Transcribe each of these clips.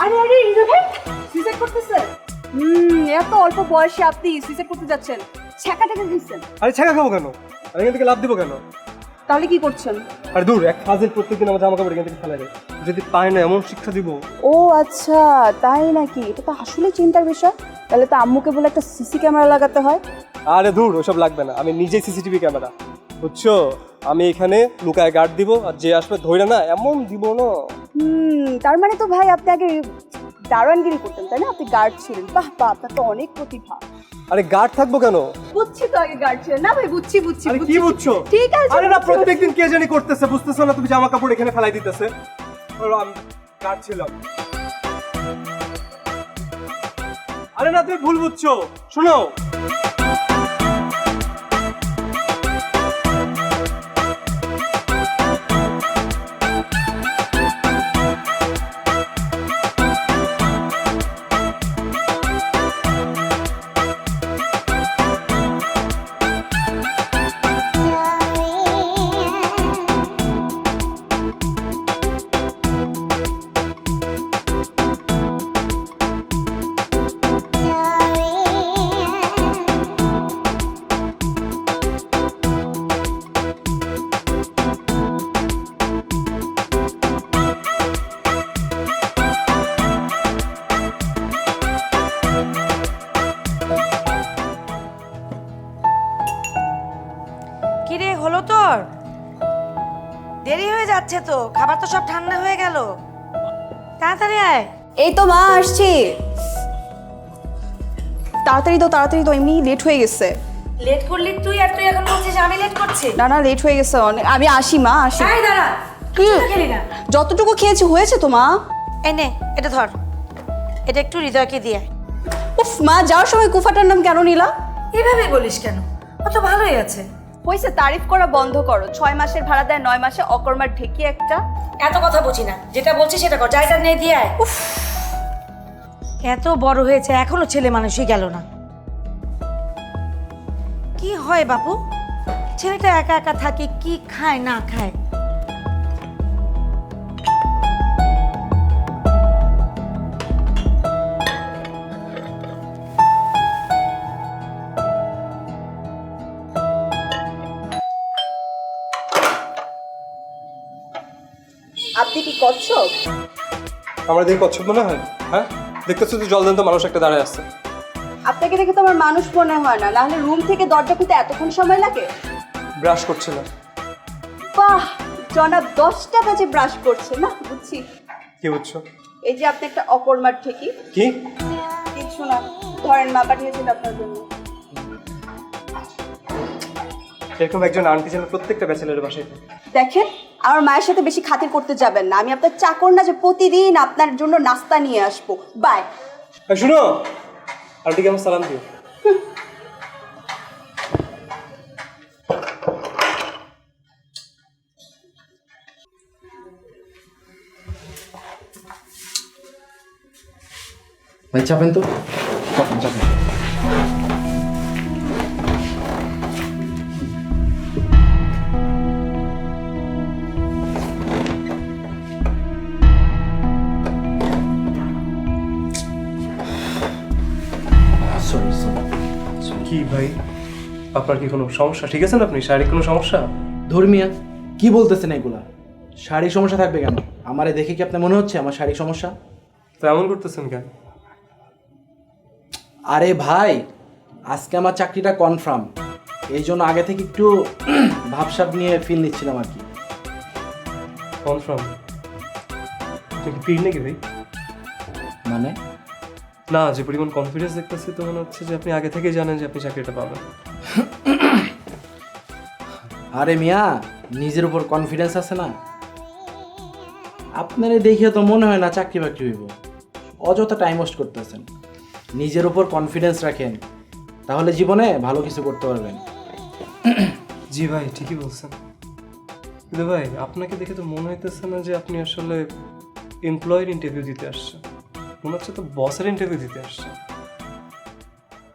আরে আরে রিজা ভাই সুইসাইড করতেছেন? এত অল্প বয়সে আপনি সুইসাইড করতে যাচ্ছেন? ছ্যাঁকা টাকা দিচ্ছেন? আরে ছেঁকা খাবো কেন? আমি এখান থেকে লাভ দিব কেন? তাহলে কি করছেন? আরে দূর, এক ফাজিল প্রত্যেকদিন আমার জামা কাপড় এখান থেকে ফেলা যায়। যদি পায় না এমন শিক্ষা দিব। ও আচ্ছা, তাই নাকি? এটা তো আসলে চিন্তার বিষয়। তাহলে তো আম্মুকে বলে একটা সিসি ক্যামেরা লাগাতে হয়। আরে দূর, ওসব লাগবে না, আমি নিজেই সিসিটিভি ক্যামেরা, বুঝছো? আমি এখানে লুকায় গার্ড দিব, আর যে আসবে ধইরা না এমন দিব না। তার মানে তো ভাই আপনি আগে দারোয়ানগিরি করতেন, তাই না? আপনি গার্ড ছিলেন। বাহ বাহ, আপনার তো অনেক প্রতিভা। আরে গার্ড থাকবো কেন? বুঝছি তো, আগে গার্ড ছিলেন না ভাই? বুঝছি বুঝছি। আরে কি বুঝছো? ঠিক আছে। আরে না, প্রত্যেকদিন কে জানি করতেছে, বুঝতেছো না? তুমি জামা কাপড় এখানে ফেলাই দিতেছে। আমি গার্ড ছিলাম। আরে না, তুমি ভুল বুঝছো। শোনো, কিরে হলো তোর? দেরি হয়ে যাচ্ছে তো, খাবার তো সব ঠান্ডা হয়ে গেল। তাড়াতাড়ি আয়। এই তো মা, আসছি। তাড়াতাড়ি তো, তাড়াতাড়ি তো, এমনি লেট হয়ে গেছে। লেট করলি তুই, আর তুই এখন বলছিস আমি লেট করছি? না না, লেট হয়ে গেছে অনেক। আমি আসি মা, আসি। আয় দাঁড়া, কি? খেলি না। যতটুকু খেয়েছি হয়েছে তো মা। এই নে, এটা ধর, এটা একটু হৃদয়কে দিয়ে আয়। উফ মা, যাওয়ার সময় কুফাটার নাম কেন নিলা? এভাবে বলিস কেন? ও তো ভালোই আছে। হয়েছে, তারিফ করা বন্ধ করো। 6 মাসের ভাড়া দেয় 9 মাসে, অকর্মার ঢেকি একটা। এত কথা বুঝি না, যেটা বলছিস সেটা কর, যাইটা নিয়ে দিয়ে আয়। উফ, এত বড় হয়েছে এখনো ছেলে মানুষই গেল না। কি হয় বাপু, ছেলেটা একা একা থাকে, কি খায় না খায়। আপনি কি কচ্ছপ? আমার দেখে কচ্ছপ মনে হয়? হ্যাঁ, দেখতেছো তো জলদান্ত মানুষ একটা দাঁড়ায় আছে। আপনাকে দেখে তো আমার মানুষ মনে হয় না, নাহলে রুম থেকে দরজা খুলতে এতক্ষণ সময় লাগে? ব্রাশ করছিলাম। বাহ, জনাব 10টা বাজে ব্রাশ করছে না? বুঝছি। কি বুঝছো? এই যে আপনি একটা অকর্মার ঠেকি। কি? কিছু না, ধরেন মা পাঠিয়েছেন আপনার জন্য। এরকম একজন আন্টি যেন প্রত্যেকটা ব্যাচেলারের বাসায় থাকে। দেখেন, আমার মায়ের সাথে বেশি খাতির করতে যাবেন না। আমি আপনার চাকর না যে প্রতিদিন আপনার জন্য নাস্তা নিয়ে আসবো। বাই। শুনো, আন্টিকে আমার সালাম দিও। ভাই চাপেন তো, চাপেন চাপেন। Sorry sorry. কি ভাই, আপনার কি কোনো সমস্যা? ঠিক আছেন আপনি? শারীরিক কোনো সমস্যা? ধর্মিয়া কি বলতেছেন এগুলা? শারীরিক সমস্যা থাকবে কেন? আমারে দেখে কি আপনার মনে হচ্ছে আমার শারীরিক সমস্যা? তো এমন করতেছেন কেন? আরে ভাই, আজকে আমার চাকরিটা কনফার্ম, এই জন্য আগে থেকে একটু ভাবসাব নিয়ে ফিল নিচ্ছিলাম আর কি। কনফার্ম? তুই কি পীর নাকি ভাই? মানে না, যে পরিমাণ কনফিডেন্স দেখতেছি তো মনে হচ্ছে যে আপনি আগে থেকেই জানেন যে আপনি চাকরিটা পাবেন। আরে মিয়া, নিজের উপর কনফিডেন্স আছে না? আপনারে দেখে তো মনে হয় না চাকরি বাকরি হইব। অযথা টাইম ওয়েস্ট করতেছেন। নিজের উপর কনফিডেন্স রাখেন, তাহলে জীবনে ভালো কিছু করতে পারবেন। জি ভাই, ঠিকই বলছেন। কিন্তু ভাই, আপনাকে দেখে তো মনে হইতেছে না যে আপনি আসলে এমপ্লয়ের ইন্টারভিউ দিতে আসছেন। মনে হচ্ছে তো বসের ইন্টারভিউ দিতে আসছেন।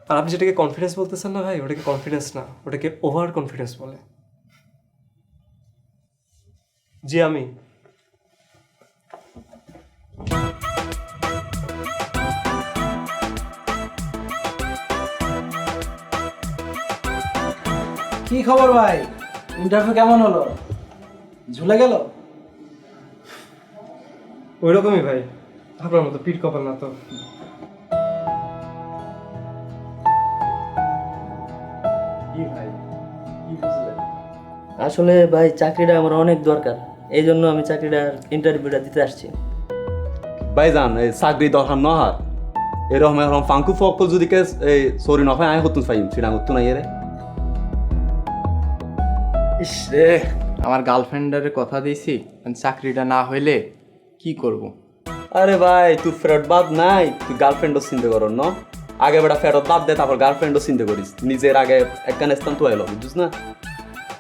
আর আপনি যেটাকে কনফিডেন্স বলতেছেন না ভাই, ওটাকে কনফিডেন্স না, ওটাকে ওভার কনফিডেন্স বলে। জি আমি। কি খবর ভাই, ইন্টারভিউ কেমন হলো? ঝুলে গেল? ওই রকমই ভাই, আপনার মতো পিঠ কপাল না তো। কি ভাই, কি বুঝলেন? আসলে ভাই চাকরিটা আমার অনেক দরকার, এই জন্য আমি চাকরিটার ইন্টারভিউটা দিতে আসছি। ভাইজান এই চাকরি দরকার নহার এরকম এরকম ফাঙ্কু ফকল যদি কে এই সরি নফাই আয় হতুন ফাইম সেটা হতো না এরে। ইস রে, আমার গার্লফ্রেন্ডের কথা দিয়েছি, চাকরিটা না হইলে কি করব? আরে ভাই তুই ফেরত বাদ নাই, তুই গার্লফ্রেন্ডও চিন্তা কর ন, আগে বেটা ফেরত বাদ দে তারপর গার্লফ্রেন্ডও চিন্তা করিস, নিজের আগে একখানে স্থান তো এলো বুঝছিস না।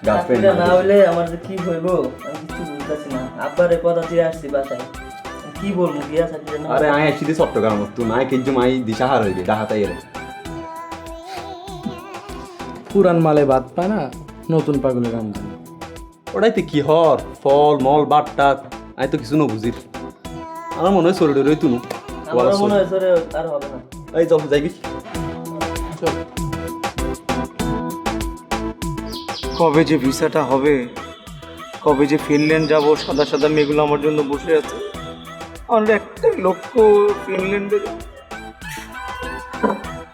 গার্লফ্রেন্ড চাকরিটা না হইলে আমার যে কি হইব আমি কিছু বুঝতেছি না। আব্বারে কথা দিয়ে আসছি বাসায়, কি বলবো গিয়া চাকরিটা না। আরে আয় আসছি চট্টগ্রাম তুই নাই কিন্তু মাই দিশাহার হয়ে গে ডাহাতাই এরে। পুরান মালে বাদ পায় না, নতুন পাগলের আমদানি। ওটাই তো কি হর ফল মল বাট্টা আয় তো কিছু না বুঝির। আমার মনে হয় সরি ডরে তুই আমার মনে হয় সরে আর হবে না। এই চল যাইবি। কবে যে ভিসাটা হবে, কবে যে ফিনল্যান্ড যাব, সাদা সাদা মেয়েগুলো আমার জন্য বসে আছে। আমার একটাই লক্ষ্য ফিনল্যান্ডে।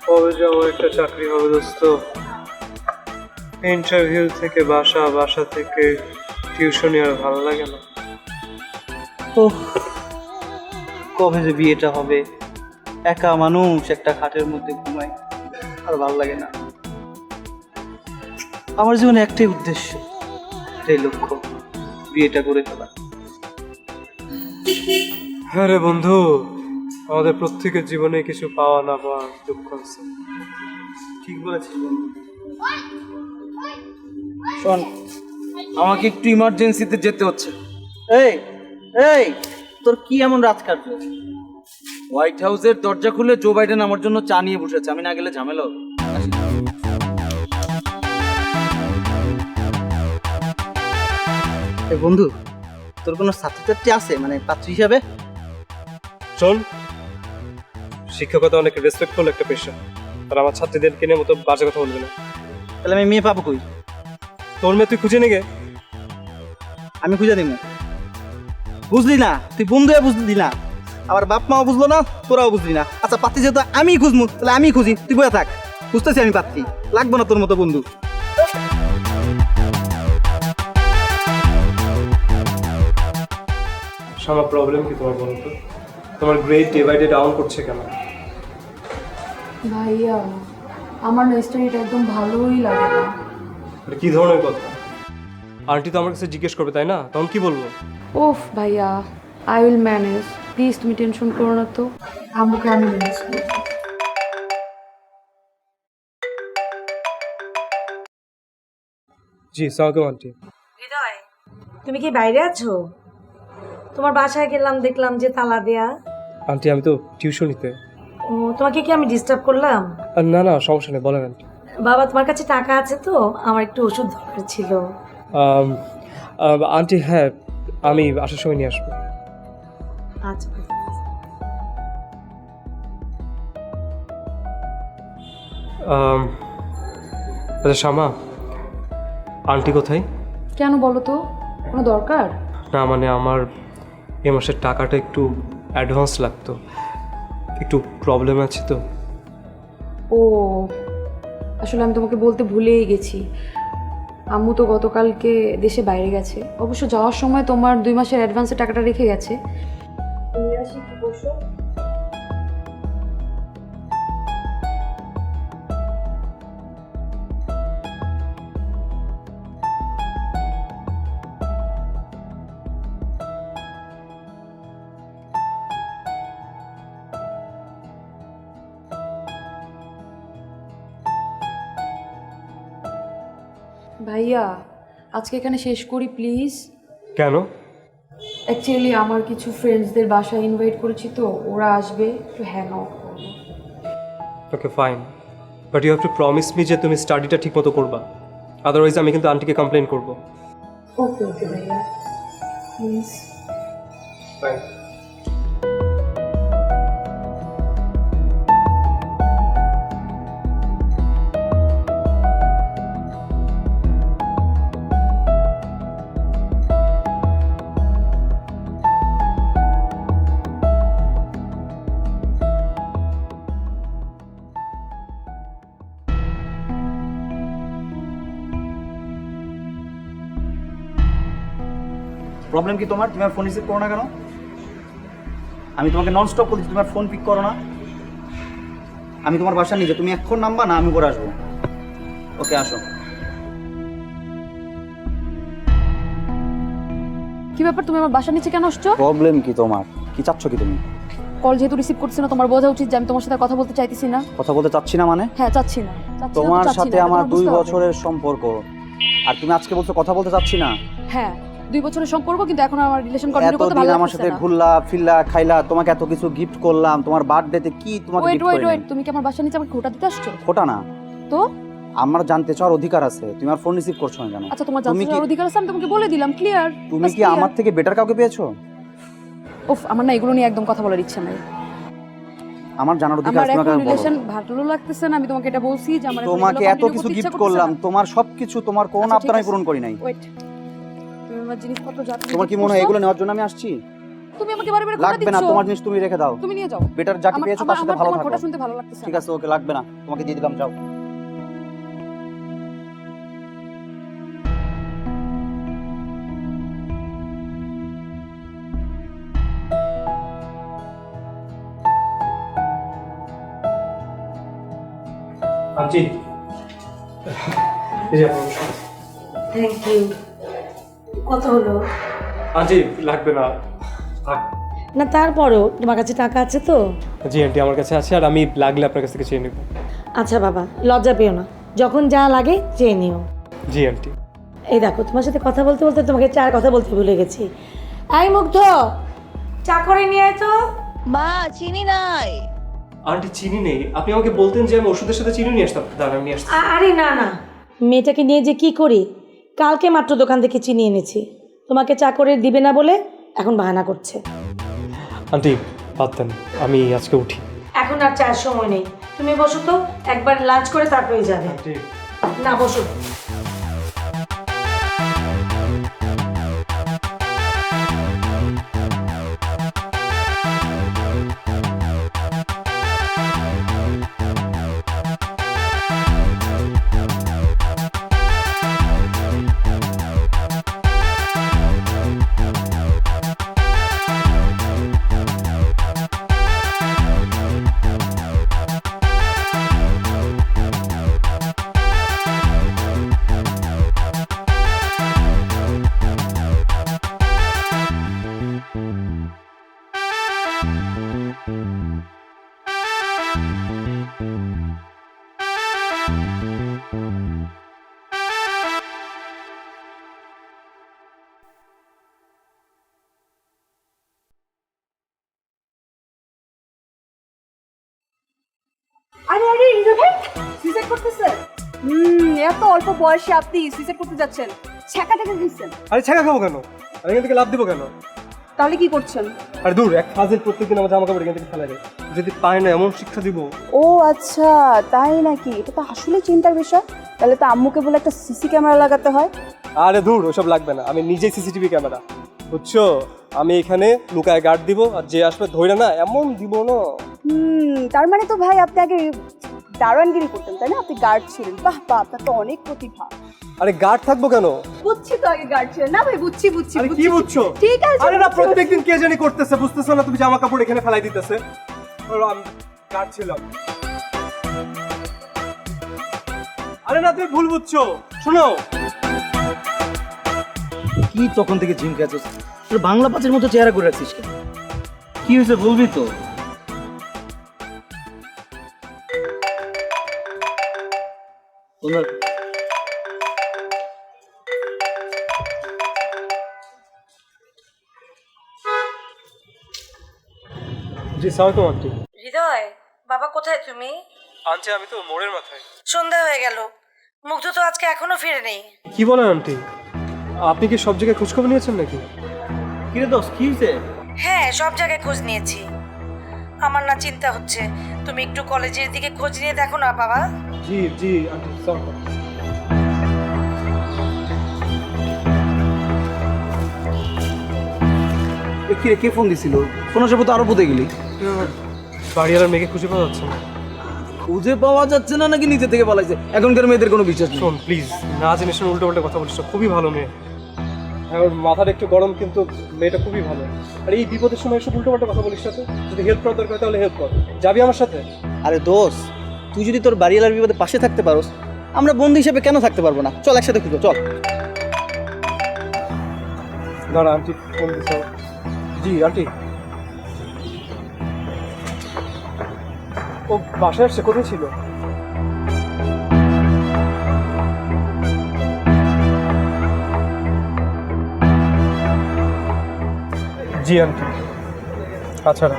কবে যে আমার একটা চাকরি হবে দোস্ত। ইন্টারভিউ থেকে বাসা, বাসা থেকে টিউশনি আর ভালো লাগে না। ওহ, কবে যে বিয়েটা হবে। একা মানুষ একটা খাটের মধ্যে ঘুমায়, আর ভালো লাগে না। আমার জীবনে একটাই উদ্দেশ্য, একটাই লক্ষ্য, বিয়েটা করে ফেলা। হ্যাঁ রে বন্ধু, আমাদের প্রত্যেকের জীবনে কিছু পাওয়া না পাওয়া দুঃখ আছে। ঠিক বলেছিস বন্ধু। শোন, আমাকে একটু ইমার্জেন্সিতে যেতে হচ্ছে। এই এই তোর কি এমন রাজকার্য? হোয়াইট হাউসের দরজা খুলে জো বাইডেন আমার জন্য চা নিয়ে বসেছে, আমি না গেলে ঝামেলা হবে। আসি। বন্ধু, তোর কোনো ছাত্রছাত্রী আছে মানে পাত্রী হিসাবে? শোন, শিক্ষকতা অনেক রেসপেক্টফুল একটা পেশা, আর আমার ছাত্রীদেরকে নিয়ে মতো বাজে কথা বলবে না। তাহলে আমি মেয়ে পাবো কই? তোর মেয়ে তুই খুঁজে নিগে। আমি খুঁজে দিব। বুঝলি না, তুই বন্ধু হয়ে বুঝলি না, আবার বাপ মাও বুঝলো না, তোরাও বুঝলি না। আচ্ছা পাত্রী যেহেতু আমি খুঁজবো, তাহলে আমি খুঁজি, তুই বয়ে থাক। বুঝতেছি আমি পাত্রী, লাগবো না তোর মতো বন্ধু। আমার প্রবলেম কি তোমার বলো তো? তোমার grade day by day down করছে কেন? ভাইয়া আমার না স্টোরিটা একদম ভালোই লাগে না। এটা কি ধরনের কথা? আন্টি তো আমার কাছে জিজ্ঞেস করবে তাই না, তখন কি বলবো? ওফ ভাইয়া, আই উইল ম্যানেজ, প্লিজ তুমি টেনশন করো না তো, আম্মুকে আমি ম্যানেজ করব। জি সালাম আন্টি। হৃদয়, তুমি কি বাইরে আছো? তোমার বাসায় গেলাম, দেখলাম যে তালা দেয়া। আন্টি আমি তো টিউশনিতে। ও, তোমাকে কি আমি ডিস্টার্ব করলাম? না না সমস্যা নেই, বলেন আন্টি। বাবা, তোমার কাছে টাকা আছে তো? আমার একটু ওষুধ দরকার ছিল। আন্টি হ্যাঁ, আমি আসার সময় নিয়ে আসবো। আচ্ছা। আচ্ছা শ্যামা, আন্টি কোথায়? কেন বলো তো, কোনো দরকার? না মানে আমার এ মাসের টাকাটা একটু অ্যাডভান্স লাগতো, একটু প্রবলেম আছে তো। ও আসলে আমি তোমাকে বলতে ভুলেই গেছি, আম্মু তো গতকালকে দেশে বাইরে গেছে। অবশ্য যাওয়ার সময় তোমার 2 মাসের অ্যাডভান্সের টাকাটা রেখে গেছে। ভাইয়া আজকে এখানে শেষ করি প্লিজ। কেন? অ্যাকচুয়ালি আমার কিছু ফ্রেন্ডসদের বাসায় ইনভাইট করেছি তো, ওরা আসবে, একটু হ্যাং আউট করবো। Okay fine, but you have to promise me যে তুমি স্টাডিটা ঠিক মতো করবা, আদারওয়াইজ আমি কিন্তু আন্টিকে কমপ্লেন করবো। ওকে ওকে ভাইয়া। প্লিজ। বাই। প্রবলেম কি তোমার? তুমি আর ফোন রিসিভ করো না কেন? আমি তোমাকে নন স্টপ বলছি, তোমার ফোন পিক করো না। আমি তোমার বাসা নিয়ে যাই, তুমি এখন নামবা না আমি পরে আসবো। ওকে, আসো। কি ব্যাপার, তুমি আমার বাসার নিচে কেন আসছো? প্রবলেম কি তোমার? কি চাচ্ছ কি তুমি? কল যেহেতু রিসিভ করছে না, তোমার বোঝা উচিত যে আমি তোমার সাথে কথা বলতে চাইতেছি না। কথা বলতে চাচ্ছি না মানে? হ্যাঁ, চাচ্ছি না। তোমার সাথে আমার 2 বছরের সম্পর্ক, আর তুমি আজকে বলছো কথা বলতে চাচ্ছি না? হ্যাঁ, 2 বছরের সম্পর্ক, কিন্তু এখন আমার রিলেশন কন্টিনিউ করতে ভালো এতদিন লাগছে আমার সাথে না। ঘুরলা ফিরলা খাইলা, তোমাকে এত কিছু গিফট করলাম, তোমার বার্থডেতে কি তোমাকে ওয়েট গিফট ওয়েট করলাম? ওয়েট, তুমি কি আমার বাসার নিচে আমাকে খোটা দিতে আসছো? খোটা না, তো আমার জানতে চাওয়ার অধিকার আছে। তুমি আর ফোন রিসিভ করছো না কেন? আচ্ছা, তোমার তুমি জানতে কি অধিকার আছে, আমি তোমাকে বলে দিলাম, ক্লিয়ার। তুমি কি আমার থেকে বেটার কাউকে পেয়েছো? উফ, আমার না এগুলো নিয়ে একদম কথা বলার ইচ্ছা নাই। আমার জানার অধিকার আমার আছে, তোমাকে এখন আমি বলবো। রিলেশন ভালো লাগতেছে না, আমি তোমাকে এটা বলছি যে আমার তোমাকে এত কিছু গিফট করলাম, তোমার সবকিছু, তোমার কোন আচ্ছা, আবদার আমি পূরণ করি নাই। ওয়েট, তুমি আমার জিনিসপত্র যা তুমি তোমার কি মনে হয় এগুলো নেওয়ার জন্য আমি আসছি? তুমি আমাকে বারে বারে খোটা লাগবে না, দিচ্ছ। তোমার জিনিস তুমি রেখে দাও। তুমি নিয়ে যাও। বেটার যাকে পেয়েছো তার সাথে ভালো আমার থাকো। খোটা শুনতে ভালো লাগতেছে ঠিক না। আছে, ওকে, লাগবে না, তোমাকে দিয়ে দিলাম, যাও। আন্টি, এই যে আপনার ওষুধ। Thank you. কত হলো? আন্টি, লাগবে না। থাক। না, তারপরও তোমার কাছে টাকা আছে তো? জি আন্টি, আমার কাছে আছে, আর আমি লাগলে আপনার কাছ থেকে চেয়ে নেব। আচ্ছা বাবা, লজ্জা পেও না, যখন যা লাগে চেয়ে নিও। জি আন্টি। এই দেখো, তোমার সাথে কথা বলতে বলতে তোমাকে চার কথা বলতে ভুলে গেছি। এই মুগ্ধ, চা করে নিয়ে আয় তো। মা, চিনি নাই। আন্টি, চিনি নেই? আপনি আমাকে বলতেন যে আমি ওষুধের সাথে চিনি নিয়ে আসতাম। দাঁড়ান, আমি নিয়ে আসছি। আরে না না, মেয়েটাকে নিয়ে যে কি করি, কালকে মাত্র দোকান থেকে চিনি এনেছি, তোমাকে চা করে দিবে না বলে এখন বাহানা করছে। আন্টি, পারতেন, আমি আজকে উঠি। এখন আর চার সময় নেই, তুমি বসো তো, একবার লাঞ্চ করে তারপরে যাবে। আন্টি, না, বসো। আরে আরে, ইন্দ্র ভাই সুইসাইড করতেছেন? এত অল্প বয়সে আপনি সুইসাইড করতে যাচ্ছেন? ছ্যাঁকা থেকে দিচ্ছেন? আরে ছাকা খাবো কেন? আমি এখান থেকে লাভ দেবো কেন? তাহলে কি করছেন? আর দূর, এক ফাজিল প্রত্যেকদিন আমার জামা কাপড় এখান থেকে ফেলা যায়। যদি পায় না, এমন শিক্ষা দিব। ও আচ্ছা, তাই নাকি? এটা তো আসলে চিন্তার বিষয়। তাহলে তো আম্মুকে বলে একটা সিসি ক্যামেরা লাগাতে হয়। আরে দূর, ওসব লাগবে না, আমি নিজেই সিসিটিভি ক্যামেরা, বুঝছো? আমি এখানে লুকায় গার্ড দিব, আর যে আসবে ধরে না এমন দিব না। তার মানে তো ভাই আপনি আগে দারোয়ানগিরি করতেন, তাই না? আপনি গার্ড ছিলেন। বাহ বাহ, আপনার তো অনেক প্রতিভা। আরে গার্ড থাকবো কেন? বুঝছি তো, আগে গার্ড ছিলেন না ভাই, বুঝছি বুঝছি। আরে কি বুঝছো? ঠিক আছে। আরে না, প্রত্যেকদিন কে জানি করতেছে, বুঝতেছো না? তুমি জামা কাপড় এখানে ফেলাই দিতেছে। আমি গার্ড ছিলাম। আরে না, তুমি ভুল বুঝছো। শোনো, কি তখন থেকে জিম খেয়েছিস? তোর বাংলা পাঁচের মতো চেহারা করে রাখছিস কেন? কি হয়েছে বলবি তো? জি সালাম আন্টি। হৃদয়, বাবা কোথায় তুমি? আনছে, আমি তো মোড়ের মাথায়। সন্ধ্যা হয়ে গেল, মুগ্ধ তো আজকে এখনো ফিরে নেই। কি বলেন আন্টি? আপনি কি সব জায়গায় খোঁজখবর নিয়েছেন নাকি? কিরে দোষ কি হয়েছে? হ্যাঁ, সব জায়গায় খোঁজ নিয়েছি। আমার না চিন্তা হচ্ছে, তুমি একটু কলেজের দিকে খোঁজ নিয়ে দেখো না বাবা। জি জি আন্টি সরি। কিরে কে ফোন দিছিল? ফোন আসার পর তো আরো বুঝে গেলি। বাড়িওয়ালার মেয়েকে খুঁজে পাওয়া যাচ্ছে না। খুঁজে পাওয়া যাচ্ছে না নাকি নিজে থেকে বলাইছে? এখনকার মেয়েদের কোনো বিশ্বাস নেই। শোন প্লিজ, না জেনে শুনে উল্টো পাল্টা কথা বলিস না। খুবই ভালো মেয়ে, হ্যাঁ ওর মাথাটা একটু গরম কিন্তু মেয়েটা খুবই ভালো। আর এই বিপদের সময় এসব উল্টো পাল্টা কথা বলিস না তো। যদি হেল্প করার দরকার হয় তাহলে হেল্প কর। যাবি আমার সাথে? আরে দোষ, তুই যদি তোর বাড়িওয়ালার বিপদে পাশে থাকতে পারোস, আমরা বন্ধু হিসেবে কেন থাকতে পারবো না? চল একসাথে খুঁজো, চল। দাঁড়া আন্টি ফোন দিস। জি আন্টি, ও বাসায় আসছে। কোথায় ছিল? জি আন্টি। আচ্ছা না,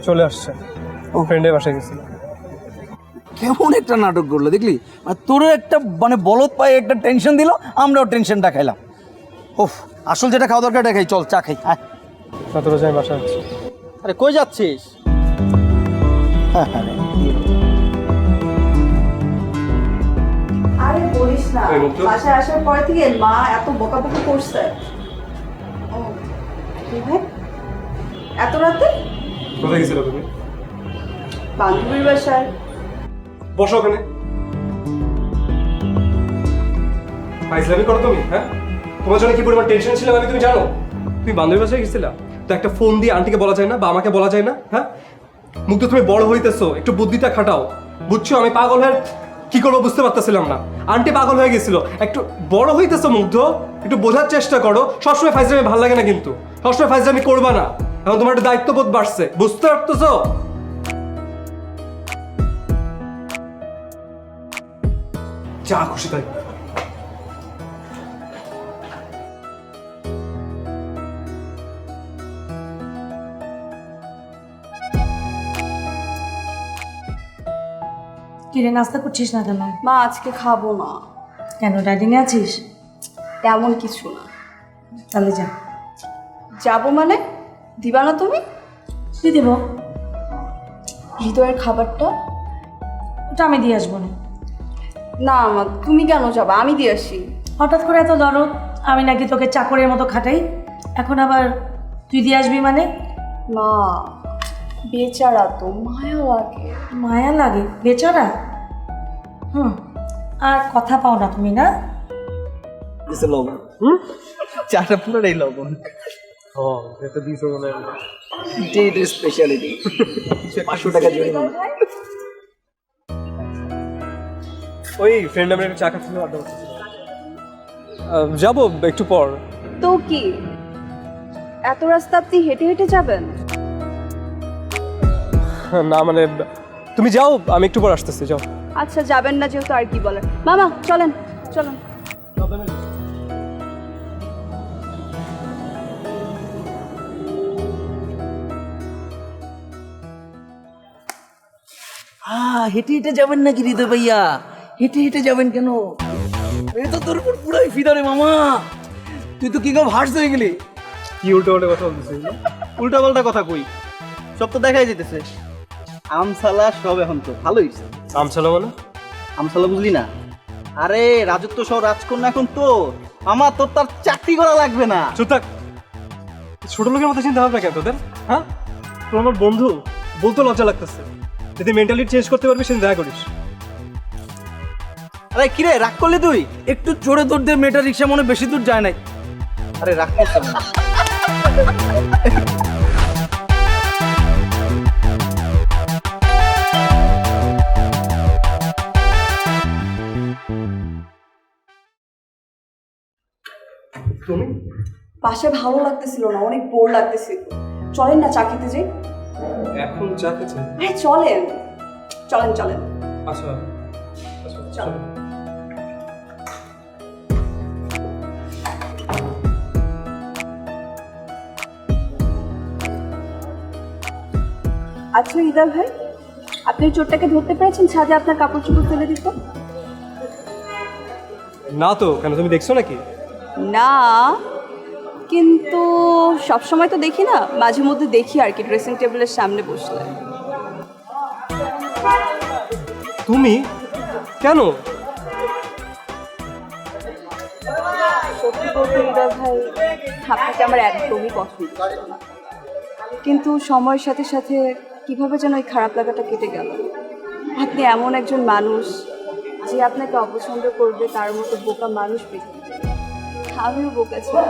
চলে আসছে। ও ফ্রেন্ডের বাসায় গেছিল। কেমন একটা নাটক করলো দেখলি? মানে তোরও একটা মানে বলদ পায়ে একটা টেনশন দিল, আমরাও টেনশনটা খাইলাম। ওফ, আসল যেটা খাওয়া দরকার এটা খাই। চল চা খাই। হ্যাঁ না তোরা যাই বাসায় আসছে। আরে কই যাচ্ছিস? আরে বলিস না, এই মুক্ত? বাসায় আসার পর থেকে মা এত বকাবকি করছে। ও কি ভাই, এত রাতে? কোথায় গেছিল তুমি? বান্ধবীর বাসায়। বসো ওখানে। ফাইজলামি করো তুমি, হ্যাঁ? তোমার জন্য কি পরিমাণ টেনশন ছিলাম আমি তুমি জানো? তুমি বান্ধবীর বাসায় গেছিলা তো একটা ফোন দিয়ে আন্টিকে বলা যায় না বা আমাকে বলা যায় না? হ্যাঁ মুগ্ধ, তুমি বড় হইতেছো, একটু বুদ্ধিটা খাটাও। বুঝছো আমি পাগল হয়ে কি করবো বুঝতে পারতেছিলাম না। আন্টি পাগল হয়ে গেছিল। একটু বড় হইতেছো মুগ্ধ, একটু বোঝার চেষ্টা করো। সবসময় ফাইজলামি ভালো লাগে না কিন্তু, সবসময় ফাইজলামি করবা না। এখন তোমার একটা দায়িত্ববোধ বাড়ছে, বুঝতে পারতেছো? যা খুশি তাই। কিরে নাস্তা করছিস না কেন? মা আজকে খাবো না। কেন, ডাইটিং এ আছিস? তেমন কিছু না। তাহলে যা। যাবো মানে? দিবা না তুমি? কি দেব? হৃদয়ের খাবারটা। ওটা আমি দিয়ে আসবো না। না মা, তুমি কেন যাবা? আমি দিয়ে আসি। হঠাৎ করে এত দরদ? আমি নাকি তোকে চাকরের মতো খাটাই, এখন আবার তুই দিয়ে আসবি মানে? মা বেচারা তো, মায়া লাগে। মায়া লাগে? বেচারা? আর কথা পাও না তুমি না? লবণ চাটা পুরোটাই লবণ। ও এটা দিছো মনে হয়। এটাই স্পেশালিটি। 500 টাকা জরিমানা। ওই ফ্রেন্ড আমরা একটু চা খাচ্ছিল, আড্ডা মারতেছিল। যাবো একটু পর। তো কি এত রাস্তা আপনি হেঁটে হেঁটে যাবেন? না মানে তুমি যাও, আমি একটু পর আসতেছি। যাও। আচ্ছা যাবেন না যেহেতু আর কি বলার। মামা চলেন চলেন। হেঁটে হেঁটে যাবেন নাকি হৃদয় ভাইয়া? হেঁটে হেঁটে যাবেন কেন? এই তো তোর উপর পুরাই ফিদা রে মামা। তুই তো কি গো হার্স হয়ে গেলি। কি উল্টো পাল্টা কথা বলতেছিস? উল্টা পাল্টা কথা কই? সব তো দেখাই যেতেছে। আমসালা সব এখন তো ভালোই। আমসালা মানে? আমসালা বুঝলি না? আরে রাজত্ব সহ রাজকন্যা এখন তো আমার, তোর তার চাকরি করা লাগবে না। চুপ থাক। ছোট লোকের মতো চিন্তা ভাবনা কেন তোদের? হ্যাঁ তোর আমার বন্ধু, বলতে লজ্জা লাগতেছে। যদি মেন্টালিটি চেঞ্জ করতে পারবি সেদিন দেখা করিস। আরে কিরে রাগ করলি তুই? একটু জোরে তোর দিয়ে মেয়েটা রিক্সা মনে বেশি দূর যায় নাই। আরে রাগ করতে না। তুমি বাসায় ভালো লাগতেছিল না, অনেক বোর লাগতেছিল। চলেন না চা খেতে যাই। এখন চা খেয়েছেন? হ্যাঁ চলেন চলেন চলেন। আচ্ছা আচ্ছা চলো। আচ্ছা হৃদয় ভাই, আপনি চোরটাকে ধরতে পেরেছেন ছাদে আপনার কাপড় চোপড় ফেলে দিত? না তো, কেন তুমি দেখছো নাকি? না, কিন্তু সব সময় তো দেখি না, মাঝে মধ্যে দেখি আর কি, ড্রেসিং টেবিলের সামনে বসলে। তুমি কেন? সত্যি বলতে হৃদয় ভাই, আপনাকে আমার একদমই পছন্দ ছিল না, কিন্তু সময়ের সাথে সাথে কিভাবে যেন এই খারাপ লাগাটা কেটে গেল। আপনি এমন একজন মানুষ যে আপনাকে অপছন্দ করবে তার মতো বোকা মানুষ পৃথিবীতে। আমিও বোকা ছিলাম,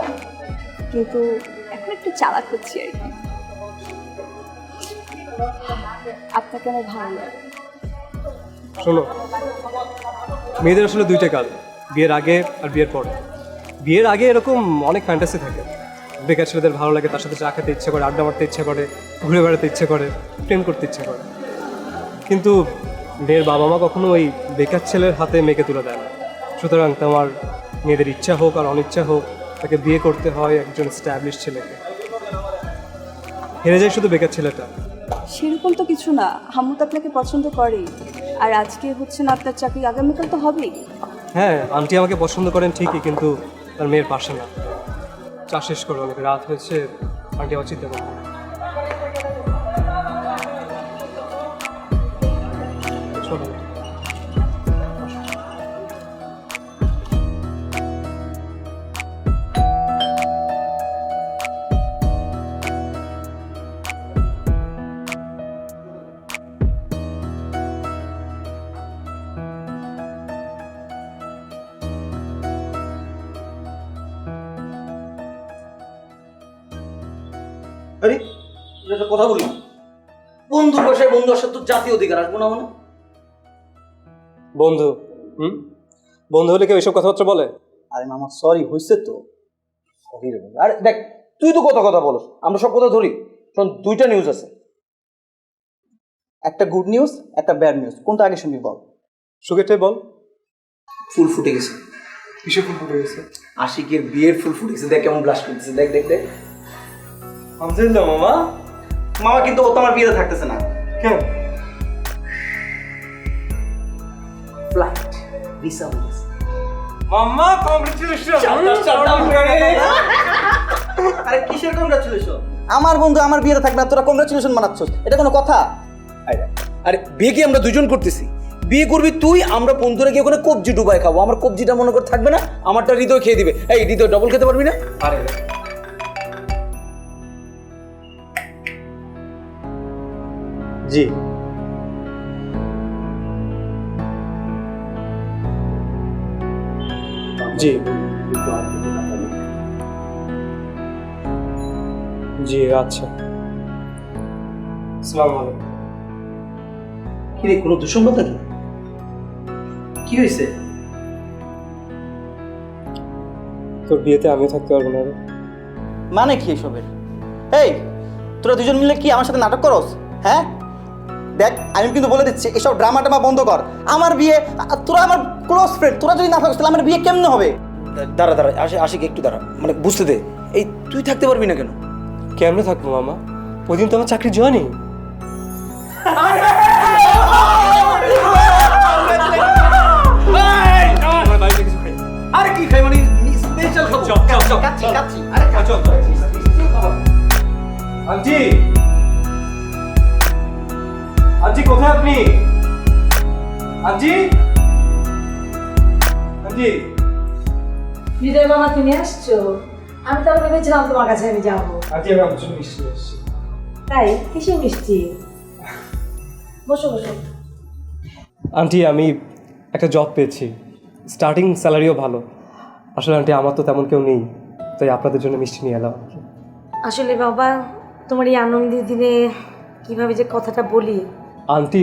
কিন্তু এখন একটু চালাক হচ্ছি আর কি। আপনাকে আমার ভালো লাগে। শোনো, মেয়েদের আসলে দুইটা কাল, বিয়ের আগে আর বিয়ের পরে। বিয়ের আগে এরকম অনেক ফ্যান্টাসি থাকে, বেকার ছেলেদের ভালো লাগে, তার সাথে চা খেতে ইচ্ছে করে, আড্ডা মারতে ইচ্ছে করে, ঘুরে বেড়াতে ইচ্ছে করে, প্রেম করতে ইচ্ছে করে। কিন্তু মেয়ের বাবা মা কখনো ওই বেকার ছেলের হাতে মেয়েকে তুলে দেয় না। সুতরাং তোমার মেয়েদের ইচ্ছা হোক আর অনিচ্ছা হোক, তাকে বিয়ে করতে হয় একজন স্ট্যাবলিশ ছেলেকে। হেরে যায় শুধু বেকার ছেলেটা। সেরকম তো কিছু না, হামু তো আপনাকে পছন্দ করেই, আর আজকে হচ্ছে না আপনার চাকরি, আগামীকাল তো হবেই। হ্যাঁ, আন্টি আমাকে পছন্দ করেন ঠিকই, কিন্তু তার মেয়ের পাশে না। চা শেষ করো, অনেক রাত হয়েছে, আন্টি আমার চিন্তা করবে। চলো। আরে একটা কথা বলি, বন্ধুর বাসায় বন্ধু আসার তো জাতীয় অধিকার, আসবো না মানে? বন্ধু? বন্ধু হলে কেউ এইসব কথাবার্তা বলে? আরে মামা সরি, হয়েছে তো। সরি রে বন্ধু। আরে দেখ, তুই তো কথা বলস, আমরা সব কথা ধরি। শোন, দুইটা নিউজ আছে, একটা গুড নিউজ, একটা ব্যাড নিউজ। কোনটা আগে শুনবি বল? সুখেরটাই বল। ফুল ফুটে গেছে। কিসের ফুল ফুটে গেছে? আশিকের বিয়ের ফুল ফুটে গেছে, দেখ কেমন ব্লাশ করতেছে, দেখ দেখ দেখ। আলহামদুলিল্লাহ মামা। মামা কিন্তু ও তো আমার বিয়েতে থাকতেছে না। কেন? ফ্লাইট ভিসা হয়ে গেছে। মামা কংগ্রেচুলেশন। আরে কিসের কংগ্রাচুলেশন? আমার বন্ধু আমার বিয়েতে থাকবে, তোরা কংগ্রাচুলেশন মানাচ্ছস, এটা কোনো কথা? আরে বিয়ে কি আমরা দুজন করতেছি? বিয়ে করবি তুই, আমরা বন্ধুরা গিয়ে ওখানে কবজি ডুবাই খাবো। আমার কবজিটা মনে করে থাকবে না, আমারটা হৃদয় খেয়ে দিবে। এই হৃদয় ডবল খেতে পারবি না? আরে জি, জি জি, আচ্ছা। আসসালামু আলাইকুম। কি রে, কোনো দুঃসংবাদ নাকি? কি হয়েছে? তোর বিয়েতে আমিও থাকতে পারবো না রে। মানে কি এসবের? এই তোরা দুজন মিলে কি আমার সাথে নাটক করস? হ্যাঁ দেখ, আমি কিন্তু বলে দিচ্ছি, এসব ড্রামা টামা বন্ধ কর। আমার বিয়ে, তোরা আমার ক্লোজ ফ্রেন্ড, তোরা যদি না থাকিস তাহলে আমার বিয়ে কেমনে হবে? দাঁড়া দাঁড়া, আশিক একটু দাঁড়া, মানে বুঝতে দে। এই তুই থাকতে পারবি না কেন? কেমনে থাকবো মামা? ওই দিন তো আমার চাকরি জয়নি। আরে কি খাই, মানে স্পেশাল খাবো। কাচ্চি কাচ্চি। আরে চল। আন্টি, আন্টি কোথায় আপনি? Aunty, aunty. হৃদয় মামা, তুমি আসছো? আমি তো ভেবেছিলাম তোমার কাছে আমি যাবো। আন্টি, আমি আপনার জন্য মিষ্টি নিয়ে এসেছি। তাই? কিসে মিষ্টি? বসো বসো। আন্টি, আমি একটা জব পেয়েছি, স্টার্টিং স্যালারিও ভালো। আসলে আন্টি, আমার তো তেমন কেউ নেই, তাই আপনাদের জন্য মিষ্টি নিয়ে এলাম। আসলে বাবা, তোমার এই আনন্দের দিনে কিভাবে যে কথাটা বলি। আন্টি,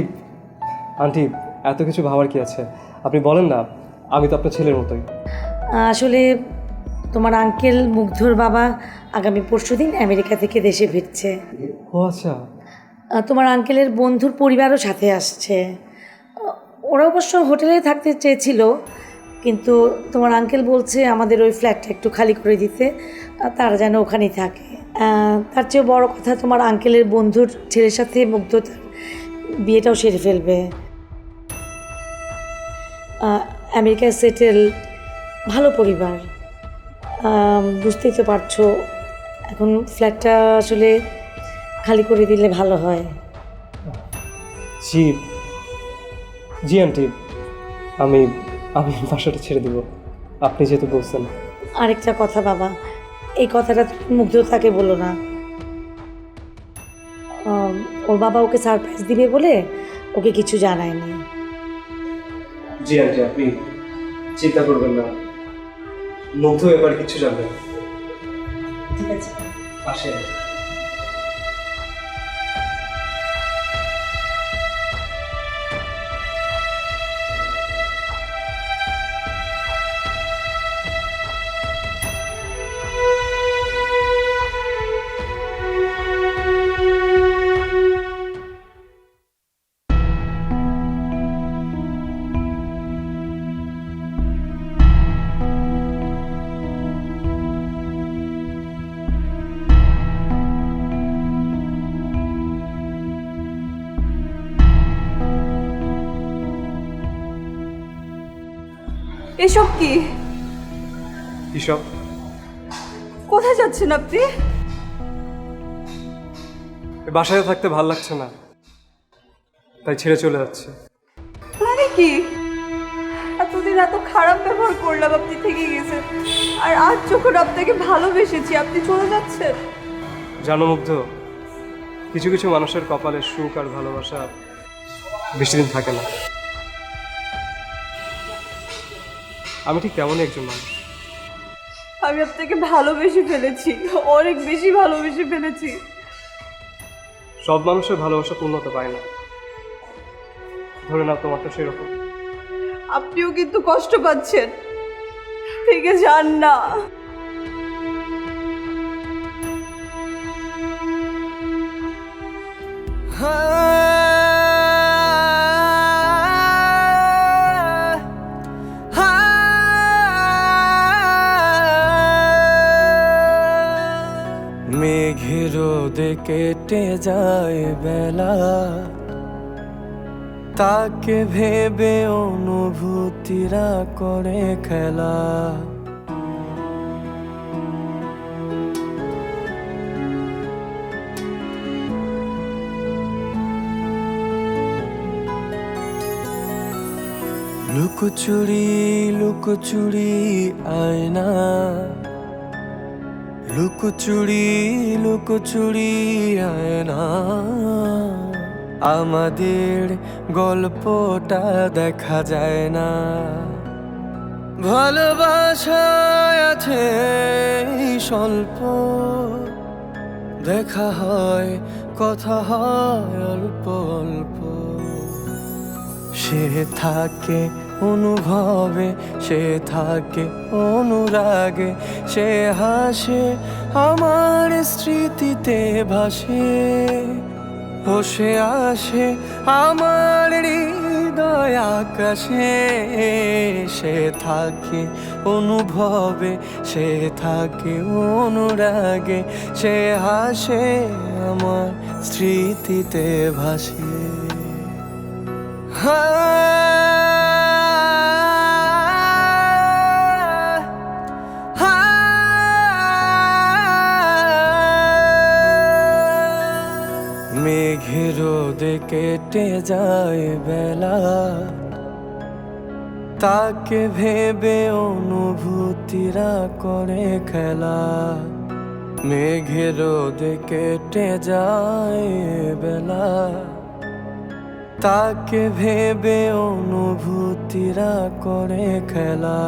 আন্টি এত কিছু ভাবার কি আছে? আপনি বলেন না, আমি তো আপনার ছেলের মতোই। আসলে তোমার আঙ্কেল মুগ্ধর বাবা আগামী পরশুদিন আমেরিকা থেকে দেশে ফিরছে। ও আচ্ছা। তোমার আঙ্কেলের বন্ধুর পরিবারও সাথে আসছে। ওরা অবশ্য হোটেলে থাকতে চেয়েছিল, কিন্তু তোমার আঙ্কেল বলছে আমাদের ওই ফ্ল্যাটটা একটু খালি করে দিতে, তারা যেন ওখানেই থাকে। তার চেয়েও বড় কথা, তোমার আঙ্কেলের বন্ধুর ছেলের সাথে মুগ্ধ বিয়েটাও সেরে ফেলবে। আমেরিকায় সেটেল, ভালো পরিবার। বুঝতেই তো পারছো, এখন ফ্ল্যাটটা আসলে খালি করে দিলে ভালো হয়। জি জি আন্টি, আমি আমি বাসাটা ছেড়ে দিব, আপনি যেহেতু বলছেন। আরেকটা কথা বাবা, এই কথাটা মুগ্ধতাকে বলো না। ওর বাবা ওকে সারপ্রাইজ দিবে বলে ওকে কিছু জানায়নি। জি আন্টি, আপনি চিন্তা করবেন না, মুগ্ধ এবার কিছু জানবে না। ঠিক আছে, আসেন। এসব কি? কিসব? কোথায় যাচ্ছেন আপনি? বাসায় থাকতে ভাল লাগছে না, তাই ছেড়ে চলে যাচ্ছে। মানে কি? এতদিন এত খারাপ ব্যবহার করলাম, আপনি থেকে গেছেন, আর আজ যখন আপনাকে ভালোবেসেছি আপনি চলে যাচ্ছেন। জানো মুগ্ধ, কিছু কিছু মানুষের কপালে সুখ আর ভালোবাসা বেশি দিন থাকে না। আমি ঠিক তেমনই একজন মানুষ। আমি আপনাকে ভালোবেসে ফেলেছি, অনেক বেশি ভালোবেসে ফেলেছি। সব মানুষের ভালোবাসা পূর্ণতা পায় না, ধরে নাও তোমারটা সেরকম। আপনিও কিন্তু কষ্ট পাচ্ছেন, থেকে যান না। মেঘের রোদে কেটে যায় বেলা, তাকে ভেবে অনুভূতিরা করে খেলা। লুকোচুরি লুকোচুরি আয়না, লুকোচুরি লুকোচুরি আয়না, আমাদের গল্পটা দেখা যায় না। ভালোবাসায় আছে স্বল্প, দেখা হয় কথা হয় অল্প অল্প। সে থাকে অনুভবে, সে থাকে অনুরাগে, সে হাসে আমার স্মৃতিতে ভাসে। ও সে আসে আমার হৃদয় আকাশে, সে থাকে অনুভবে, সে থাকে অনুরাগে, সে হাসে আমার স্মৃতিতে ভাসে। মেঘের রোদে কেটে যায় বেলা, তাকে ভেবে অনুভূতিরা করে খেলা। মেঘের রোদে কেটে যায় বেলা, তাকে ভেবে অনুভূতিরা করে খেলা।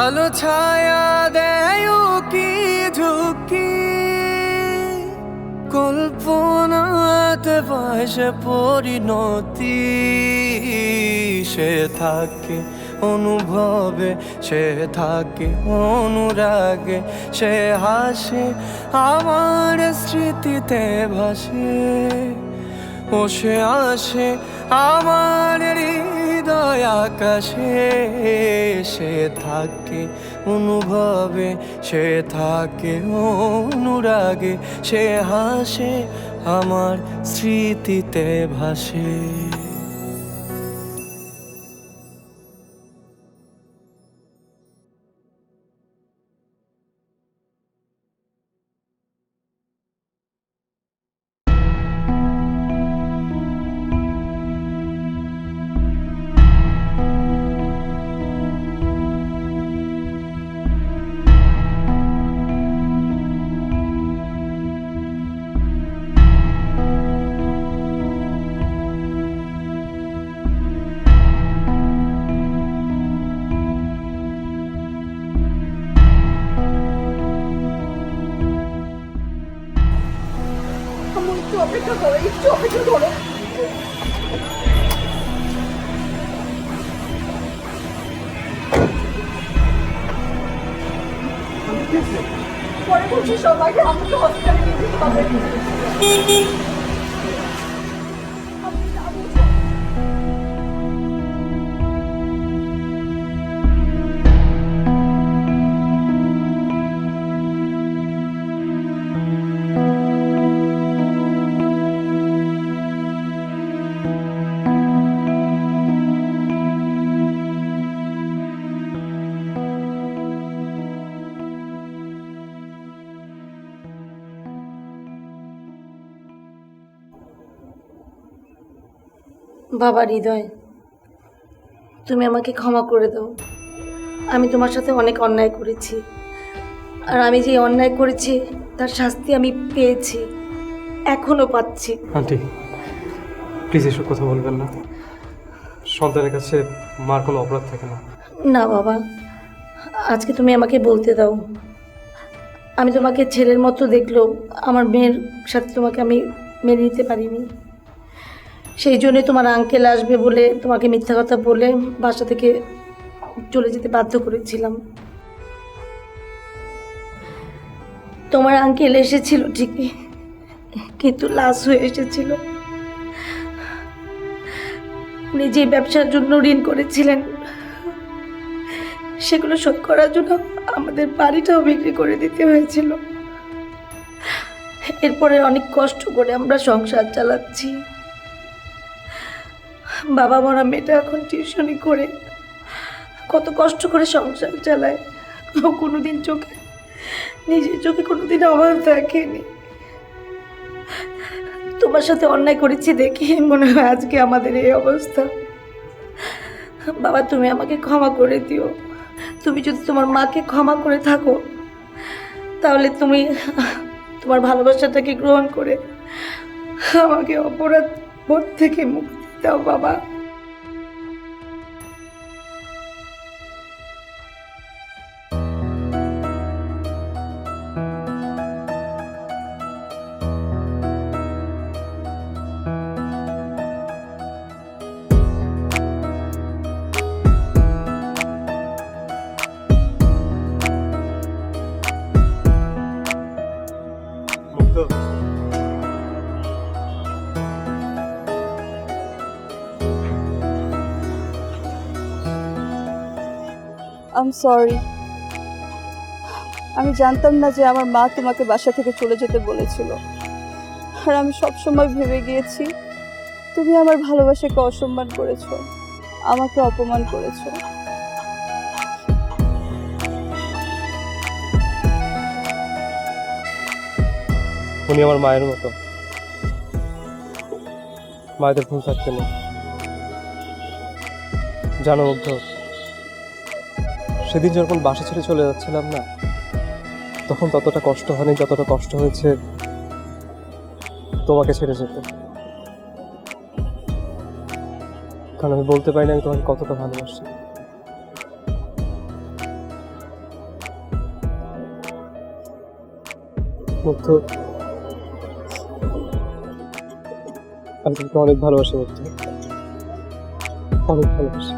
আলো ছায়া দেয় কি ঝুঁকি, কল্পনাতে পায় সে পরিণতি। সে থাকে অনুভবে, সে থাকে অনুরাগে, সে হাসে আমার স্মৃতিতে ভাসে। ও সে আসে আমার হৃদয় আকাশে, সে থাকে অনুভবে, সে থাকে অনুরাগে, সে হাসে আমার স্মৃতিতে ভাসে। একটু অপেক্ষা করো। পরে বলছি সবাইকে আমাকে হসপিটালে নিয়ে যেতে হবে। বাবা হৃদয়, তুমি আমাকে ক্ষমা করে দাও। আমি তোমার সাথে অনেক অন্যায় করেছি, আর আমি যে অন্যায় করেছি তার শাস্তি আমি পেয়েছি, এখনো পাচ্ছি। আন্টি প্লিজ এসব কথা বলবেন না, সন্তানের কাছে মার কোনো অপরাধ থাকে না। না বাবা, আজকে তুমি আমাকে বলতে দাও। আমি তোমাকে ছেলের মতো দেখলেও আমার মেয়ের সাথে তোমাকে আমি মেনে নিতে পারিনি। সেই জন্যই তোমার আঙ্কেল আসবে বলে তোমাকে মিথ্যা কথা বলে বাসা থেকে চলে যেতে বাধ্য করেছিলাম। তোমার আঙ্কেল এসেছিল ঠিকই, কিন্তু লাশ হয়ে এসেছিল। উনি যে ব্যবসার জন্য ঋণ করেছিলেন সেগুলো শোধ করার জন্য আমাদের বাড়িটাও বিক্রি করে দিতে হয়েছিল। এরপরে অনেক কষ্ট করে আমরা সংসার চালাচ্ছি। বাবা মরা মেয়েটা এখন টিউশনি করে কত কষ্ট করে সংসার চালায়। ও কোনোদিন নিজের চোখে কোনোদিন অভাব দেখেনি। তোমার সাথে অন্যায় করেছি দেখে মনে হয় আজকে আমাদের এই অবস্থা। বাবা, তুমি আমাকে ক্ষমা করে দিও। তুমি যদি তোমার মাকে ক্ষমা করে থাকো তাহলে তুমি তোমার ভালোবাসাটাকে গ্রহণ করে আমাকে অপরাধ বোধ থেকে মুক্তি দাও বাবা। I am sorry. আমি জানতাম না যে আমার মা তোমাকে বাসা থেকে চলে যেতে বলেছিল, আর আমি সবসময় ভেবে গিয়েছি তুমি আমার ভালোবাসাকে অসম্মান করেছো, আমাকে অপমান করেছো। উনি আমার মায়ের মতো, মায়েদের ভুল থাকতে নেই। জানো মুগ্ধ, সেদিন যখন বাসা ছেড়ে চলে যাচ্ছিলাম না, তখন ততটা কষ্ট হয়নি যতটা কষ্ট হয়েছে তোমাকে ছেড়ে যেতে। কারণ আমি বলতে পারি না আমি তোমাকে কতটা ভালোবাসি। মুগ্ধ, আমি তোমাকে অনেক ভালোবাসি মুগ্ধ, অনেক ভালোবাসি।